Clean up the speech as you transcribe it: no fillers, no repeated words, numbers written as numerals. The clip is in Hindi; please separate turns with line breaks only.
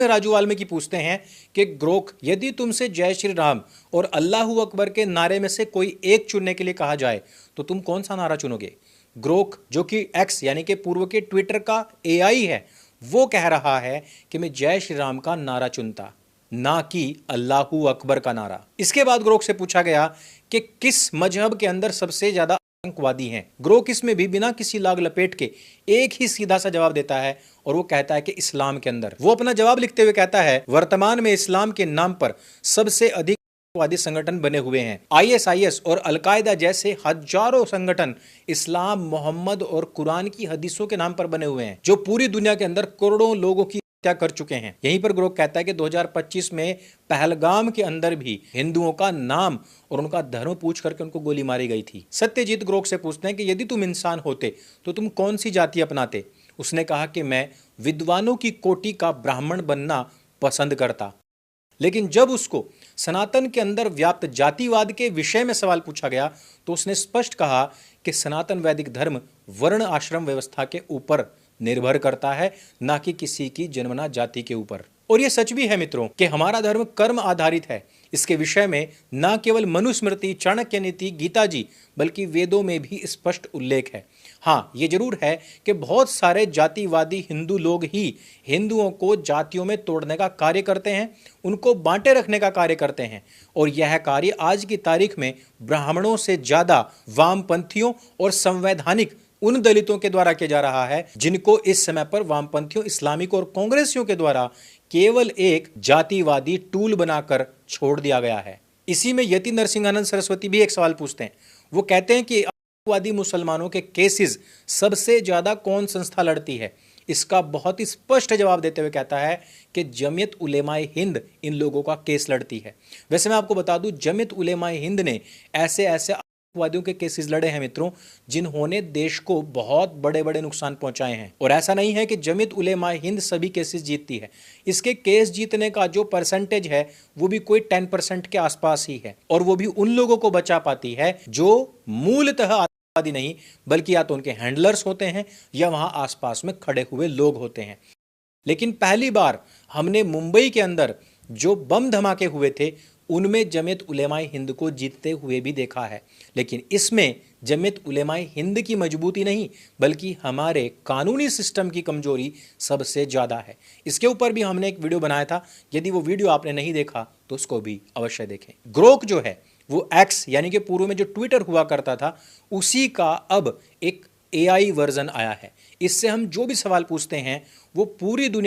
राजू वाल्मीकि पूछते हैं कि ग्रोक, यदि तुमसे जय श्री राम और अल्लाहू अकबर के नारे में से कोई एक चुनने के लिए कहा जाए तो तुम कौन सा नारा चुनोगे। ग्रोक, जो कि एक्स यानी कि पूर्व के ट्विटर का एआई है, वो कह रहा है कि मैं जय श्री राम का नारा चुनता, ना कि अल्लाहू अकबर का नारा। इसके बाद ग्रोक से पूछा गया कि किस मजहब के अंदर सबसे ज्यादा आतंकवादी हैं। ग्रोक इसमें भी बिना किसी लाग लपेट के एक ही सीधा सा जवाब देता है और वो कहता है कि इस्लाम के अंदर। वो अपना जवाब लिखते हुए कहता है, वर्तमान में इस्लाम के नाम पर सबसे अधिक आतंकवादी संगठन बने हुए हैं। आईएसआईएस और अलकायदा जैसे हजारों संगठन इस्लाम, मोहम्मद और कुरान की हदीसों के नाम पर बने हुए हैं, जो पूरी दुनिया के अंदर करोड़ों लोगों की हत्या कर चुके हैं। यहीं पर ग्रोक कहता है कि 2025 में पहलगाम के अंदर भी हिंदुओं का नाम और उनका धर्म पूछ करके उनको गोली मारी गई थी। सत्यजीत ग्रोक से पूछते हैं कि यदि तुम इंसान होते तो तुम कौन सी जाति अपनाते। उसने कहा कि मैं विद्वानों की कोटि का ब्राह्मण बनना पसंद करता। लेकिन जब उसको सनातन के अंदर व्याप्त जातिवाद के विषय में सवाल पूछा गया तो उसने स्पष्ट कहा कि सनातन वैदिक धर्म वर्ण आश्रम व्यवस्था के ऊपर निर्भर करता है, ना कि किसी की जन्मना जाति के ऊपर। और यह सच भी है मित्रों कि हमारा धर्म कर्म आधारित है। इसके विषय में न केवल मनुस्मृति, चाणक्य नीति, गीता जी, बल्कि वेदों में भी स्पष्ट उल्लेख है। हाँ, ये जरूर है कि बहुत सारे जातिवादी हिंदू लोग ही हिंदुओं को जातियों में तोड़ने का कार्य करते हैं, उनको बांटे रखने का कार्य करते हैं। और यह कार्य आज की तारीख में ब्राह्मणों से ज्यादा वामपंथियों और संवैधानिक उन दलितों के द्वारा किया जा रहा है, जिनको इस समय पर वामपंथियों, इस्लामिक और कांग्रेसियों के द्वारा केवल एक जातिवादी टूल बनाकर छोड़ दिया गया है। इसी में यति नरसिंहानंद सरस्वती भी एक सवाल पूछते हैं। वो कहते हैं कि आतंकवादी मुसलमानों के केसेस सबसे ज्यादा कौन संस्था लड़ती है। इसका बहुत ही स्पष्ट जवाब देते हुए कहता है कि जमीयत उलेमाए हिंद इन लोगों का केस लड़ती है। वैसे मैं आपको बता दूं, जमीयत उलेमाए हिंद ने ऐसे वादियों के केसेस लड़े हैं मित्रों, जिन्होंने देश को बहुत बड़े बड़े नुकसान पहुंचाए हैं। और ऐसा नहीं है कि जमीयत उलेमाए हिंद सभी केसेस जीतती है। इसके केस जीतने का जो परसेंटेज है वो भी कोई 10% के आसपास ही है, और वो भी उन लोगों को बचा पाती है जो मूलतः आतंकवादी नहीं, बल्कि या तो उनके हैंडलर्स होते हैं या वहां आसपास में खड़े हुए लोग होते हैं। लेकिन पहली बार हमने मुंबई के अंदर जो बम धमाके हुए थे उनमें जमीयत उलेमाए हिंद को जीतते हुए भी देखा है। लेकिन इसमें जमीयत उलेमाए हिंद की मजबूती नहीं, बल्कि हमारे कानूनी सिस्टम की कमजोरी सबसे ज्यादा है। इसके ऊपर भी हमने एक वीडियो बनाया था, यदि वो वीडियो आपने नहीं देखा तो उसको भी अवश्य देखें। ग्रोक जो है वो एक्स यानी कि पूर्व में जो ट्विटर हुआ करता था, उसी का अब एक एआई वर्जन आया है। इससे हम जो भी सवाल पूछते हैं वो पूरी दुनिया